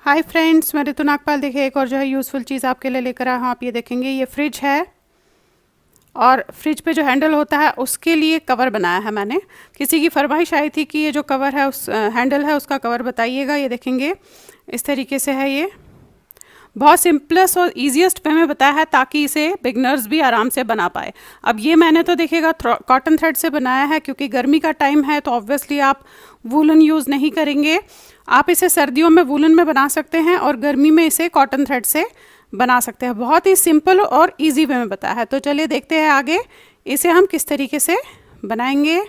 Hi friends, मैं ऋतु नागपाल। देखिए एक और जो है यूज़फुल चीज़ आपके लिए लेकर आया हूँ। आप ये देखेंगे, ये फ्रिज है और फ्रिज पे जो हैंडल होता है उसके लिए कवर बनाया है मैंने। किसी की फरमाइश आई थी कि ये जो कवर है उस हैंडल है उसका कवर बताइएगा। ये देखेंगे इस तरीके से है। ये बहुत सिंपलेस्ट और ईजीएस्ट वे में बताया है ताकि इसे बिगनर्स भी आराम से बना पाए। अब ये मैंने तो देखिएगा कॉटन थ्रेड से बनाया है, क्योंकि गर्मी का टाइम है तो ऑब्वियसली आप वूलन यूज़ नहीं करेंगे। आप इसे सर्दियों में वूलन में बना सकते हैं और गर्मी में इसे कॉटन थ्रेड से बना सकते हैं। बहुत ही सिंपल और इजी वे में बताया है। तो चलिए देखते हैं आगे इसे हम किस तरीके से बनाएंगे।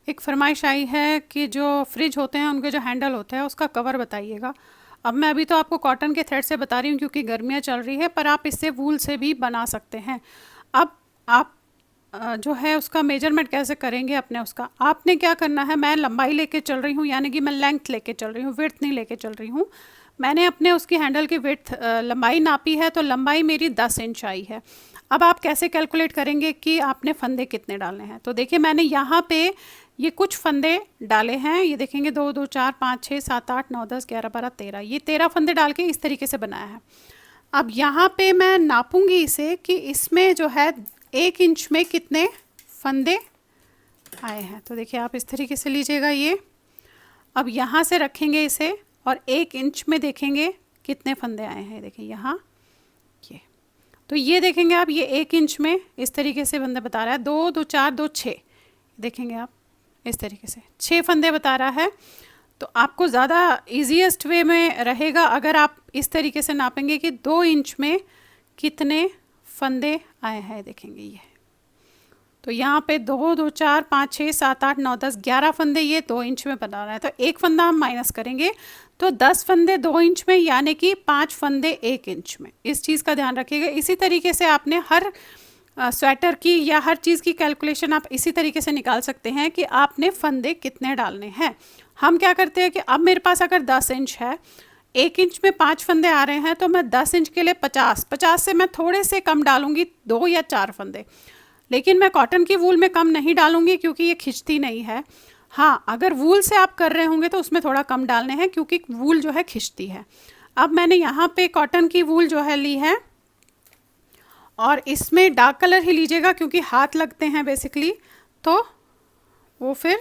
एक फरमाइश आई है कि जो फ्रिज होते हैं उनके जो हैंडल होते हैं उसका कवर बताइएगा। अब मैं अभी तो आपको कॉटन के थ्रेड से बता रही हूँ क्योंकि गर्मियाँ चल रही है, पर आप इससे वूल से भी बना सकते हैं। अब आप जो है उसका मेजरमेंट कैसे करेंगे अपने उसका, आपने क्या करना है, मैं लंबाई लेके चल रही हूँ, यानी कि मैं लेंथ लेके चल रही हूँ, विड्थ नहीं लेके चल रही हूँ। मैंने अपने उसकी हैंडल की विड्थ लंबाई नापी है, तो लंबाई मेरी 10 इंच आई है। अब आप कैसे कैलकुलेट करेंगे कि आपने फंदे कितने डालने हैं। तो देखिए मैंने यहाँ पे ये कुछ फंदे डाले हैं। ये देखेंगे 2 2 4 5 6 7 8 9 10 11 12 13, ये 13 फंदे डाल के इस तरीके से बनाया है। अब यहाँ पे मैं नापूंगी इसे कि इसमें जो है 1 इंच में कितने फंदे आए हैं। तो देखिए आप इस तरीके से लीजिएगा ये। अब यहाँ से रखेंगे इसे और 1 इंच में देखेंगे कितने फंदे आए हैं। देखिए यहाँ ये, तो ये देखेंगे आप, ये 1 इंच में इस तरीके से फंदे बता रहा है। 2 2 4 2 6, देखेंगे आप इस तरीके से 6 फंदे बता रहा है। तो आपको ज़्यादा इजीएस्ट वे में रहेगा अगर आप इस तरीके से नापेंगे कि 2 इंच में कितने फंदे आए हैं। देखेंगे ये, तो यहाँ पे 2 2 4 5 6 7 8 9 10 11 फंदे ये 2 इंच में बना रहा है। तो एक फंदा हम माइनस करेंगे तो 10 फंदे 2 इंच में, यानी कि 5 फंदे 1 इंच में। इस चीज़ का ध्यान रखिएगा। इसी तरीके से आपने हर स्वेटर की या हर चीज़ की कैलकुलेशन आप इसी तरीके से निकाल सकते हैं कि आपने फंदे कितने डालने हैं। हम क्या करते हैं कि अब मेरे पास अगर 10 इंच है, 1 इंच में 5 फंदे आ रहे हैं, तो मैं 10 इंच के लिए 50 से मैं थोड़े से कम डालूंगी, 2 या 4 फंदे। लेकिन मैं कॉटन की वूल में कम नहीं डालूंगी क्योंकि ये खिंचती नहीं है। हाँ, अगर वूल से आप कर रहे होंगे तो उसमें थोड़ा कम डालने हैं क्योंकि वूल जो है खिंचती है। अब मैंने यहाँ पे कॉटन की वूल जो है ली है और इसमें डार्क कलर ही लीजिएगा क्योंकि हाथ लगते हैं बेसिकली, तो वो फिर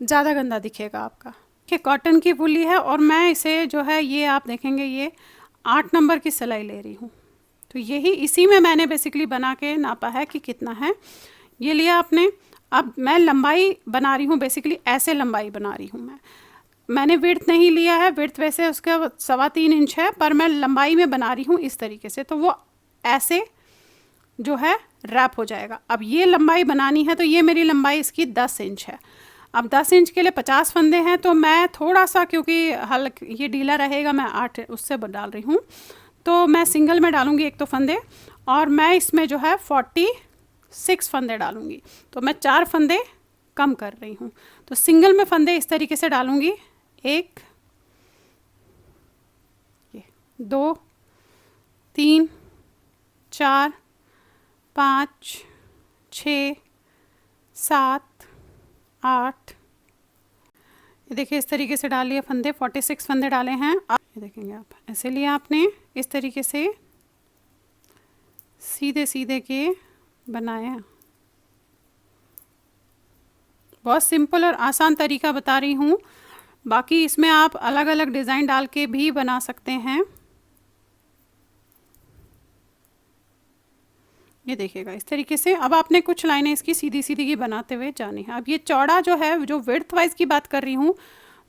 ज़्यादा गंदा दिखेगा आपका। कि कॉटन की वूल ली है और मैं इसे जो है ये आप देखेंगे ये 8 नंबर की सिलाई ले रही हूँ। तो यही इसी में मैंने बेसिकली बना के नापा है कि कितना है। ये लिया आपने। अब मैं लंबाई बना रही हूँ, बेसिकली ऐसे लंबाई बना रही हूँ मैंने विड्थ नहीं लिया है। विड्थ वैसे उसका 3.25 इंच है, पर मैं लंबाई में बना रही हूँ इस तरीके से, तो वो ऐसे जो है रैप हो जाएगा। अब ये लंबाई बनानी है तो ये मेरी लंबाई इसकी 10 इंच है। अब 10 इंच के लिए 50 फंदे हैं, तो मैं थोड़ा सा, क्योंकि हल्का ये ढीला रहेगा, मैं 8 उससे डाल रही हूँ, तो मैं सिंगल में डालूंगी एक तो फंदे, और मैं इसमें जो है 46 फंदे डालूंगी। तो मैं 4 फंदे कम कर रही हूँ। तो सिंगल में फंदे इस तरीके से डालूंगी, 1 2 3 4 5 6 7 8, ये देखिए इस तरीके से डाल लिए फंदे, 46 फंदे डाले हैं। ये देखेंगे आप, ऐसे लिए आपने इस तरीके से सीधे सीधे के बनाया। बहुत सिंपल और आसान तरीका बता रही हूँ, बाकी इसमें आप अलग अलग डिज़ाइन डाल के भी बना सकते हैं। ये देखिएगा इस तरीके से। अब आपने कुछ लाइनें इसकी सीधी सीधी की बनाते हुए जानी है। अब ये चौड़ा जो है, जो विड्थ वाइज की बात कर रही हूँ,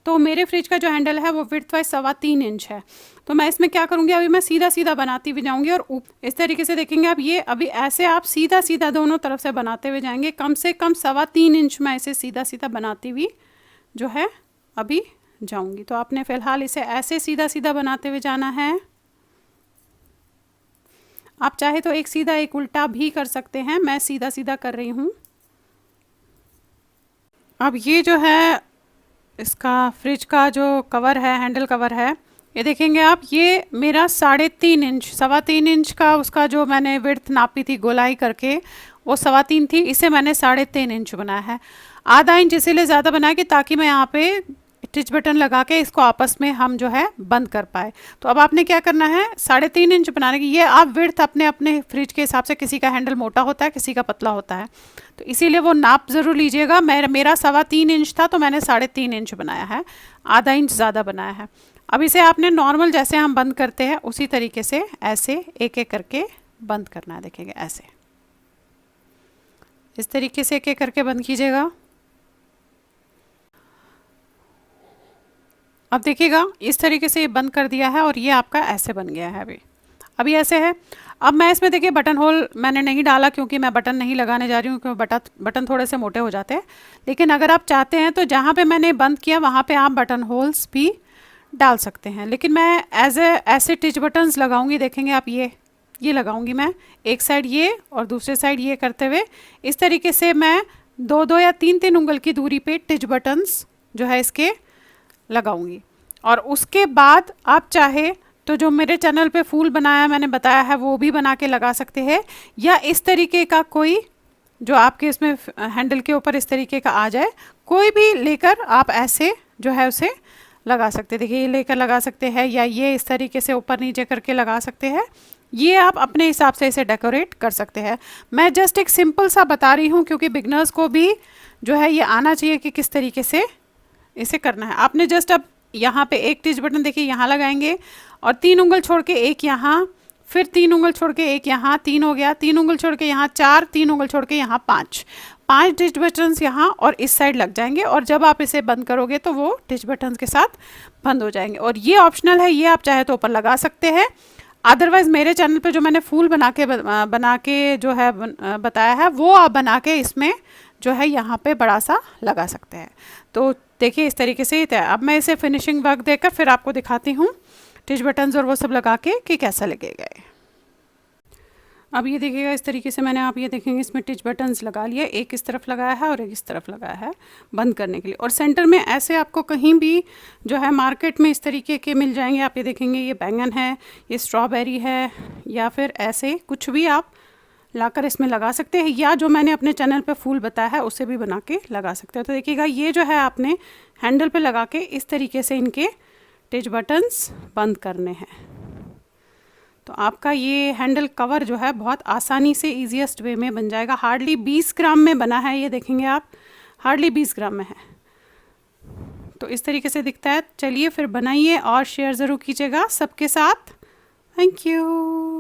तो मेरे फ्रिज का जो हैंडल है वो विड्थ वाइज 3.25 इंच है। तो मैं इसमें क्या करूँगी, अभी मैं सीधा सीधा बनाती हुई जाऊँगी और इस तरीके से देखेंगे आप, ये अभी ऐसे आप सीधा सीधा दोनों तरफ से बनाते हुए जाएंगे। कम से कम 3.25 इंच में इसे सीधा सीधा बनाती हुई जो है अभी जाऊँगी। तो आपने फ़िलहाल इसे ऐसे सीधा सीधा बनाते हुए जाना है। आप चाहे तो एक सीधा एक उल्टा भी कर सकते हैं, मैं सीधा सीधा कर रही हूँ। अब ये जो है इसका फ्रिज का जो कवर है, हैंडल कवर है, ये देखेंगे आप, ये मेरा 3.5 इंच, 3.25 इंच का उसका जो मैंने विड्थ नापी थी गोलाई करके, वो 3.25 थी। इसे मैंने 3.5 इंच बनाया है। आधा इंच इसीलिए ज़्यादा बनाया कि ताकि मैं यहाँ पे टिच बटन लगा के इसको आपस में हम जो है बंद कर पाए। तो अब आपने क्या करना है, 3.5 इंच बनाने की, ये आप विड्थ अपने अपने फ्रिज के हिसाब से, किसी का हैंडल मोटा होता है, किसी का पतला होता है, तो इसीलिए वो नाप ज़रूर लीजिएगा। मेरा 3.25 इंच था तो मैंने 3.5 इंच बनाया है, आधा इंच ज़्यादा बनाया है। अब इसे आपने नॉर्मल जैसे हम बंद करते हैं उसी तरीके से ऐसे एक एक करके बंद करना है। देखेंगे ऐसे, इस तरीके से एक एक करके बंद कीजिएगा। अब देखिएगा इस तरीके से ये बंद कर दिया है और ये आपका ऐसे बन गया है। अभी ऐसे है। अब मैं इसमें देखिए बटन होल मैंने नहीं डाला क्योंकि मैं बटन नहीं लगाने जा रही हूँ, क्योंकि बटन थोड़े से मोटे हो जाते हैं। लेकिन अगर आप चाहते हैं तो जहाँ पे मैंने बंद किया वहाँ पे आप बटन होल्स भी डाल सकते हैं। लेकिन मैं ऐसे टिच बटन्स लगाऊंगी, देखेंगे आप, ये लगाऊंगी मैं एक साइड ये और दूसरे साइड ये करते हुए। इस तरीके से मैं 2-2 या 3-3 उंगल की दूरी पे टिच बटन्स जो है इसके लगाऊंगी। और उसके बाद आप चाहे तो जो मेरे चैनल पे फूल बनाया मैंने बताया है वो भी बना के लगा सकते हैं, या इस तरीके का कोई जो आपके इसमें हैंडल के ऊपर इस तरीके का आ जाए, कोई भी लेकर आप ऐसे जो है उसे लगा सकते हैं। देखिए ये लेकर लगा सकते हैं, या ये इस तरीके से ऊपर नीचे करके लगा सकते हैं। ये आप अपने हिसाब से इसे डेकोरेट कर सकते हैं। मैं जस्ट एक सिंपल सा बता रही हूँ क्योंकि बिगनर्स को भी जो है ये आना चाहिए कि किस तरीके से इसे करना है। आपने जस्ट अब यहाँ पे एक टिच बटन देखिए यहाँ लगाएंगे और 3 उंगल छोड़ के एक यहाँ, फिर 3 उंगल छोड़ के एक यहाँ, 3 हो गया, 3 उंगल छोड़ के यहाँ 4, 3 उंगल छोड़ के यहाँ 5 टिच बटन्स यहाँ और इस साइड लग जाएंगे। और जब आप इसे बंद करोगे तो वो टिच बटन्स के साथ बंद हो जाएंगे। और ये ऑप्शनल है, ये आप चाहे तो ऊपर लगा सकते हैं। अदरवाइज़ मेरे चैनल पे जो मैंने फूल बना के जो है बताया है वो आप बना के इसमें जो है यहाँ पे बड़ा सा लगा सकते हैं। तो देखिए इस तरीके से ही तय। अब मैं इसे फिनिशिंग वर्क देकर फिर आपको दिखाती हूँ टिच बटन्स और वो सब लगा के कि कैसा लगेगा। अब ये देखिएगा इस तरीके से मैंने, आप ये देखेंगे इसमें टिच बटन्स लगा लिए, एक इस तरफ लगाया है और एक इस तरफ लगाया है बंद करने के लिए। और सेंटर में ऐसे आपको कहीं भी जो है मार्केट में इस तरीके के मिल जाएंगे। आप ये देखेंगे ये बैंगन है, ये स्ट्रॉबेरी है, या फिर ऐसे कुछ भी आप लाकर इसमें लगा सकते हैं, या जो मैंने अपने चैनल पे फूल बताया है उसे भी बना के लगा सकते हैं। तो देखिएगा ये जो है आपने हैंडल पे लगा के इस तरीके से इनके टिच बटन्स बंद करने हैं। तो आपका ये हैंडल कवर जो है बहुत आसानी से ईजीएस्ट वे में बन जाएगा। हार्डली 20 ग्राम में बना है, ये देखेंगे आप, हार्डली 20 ग्राम में है। तो इस तरीके से दिखता है। चलिए फिर बनाइए और शेयर ज़रूर कीजिएगा सबके साथ। Thank you.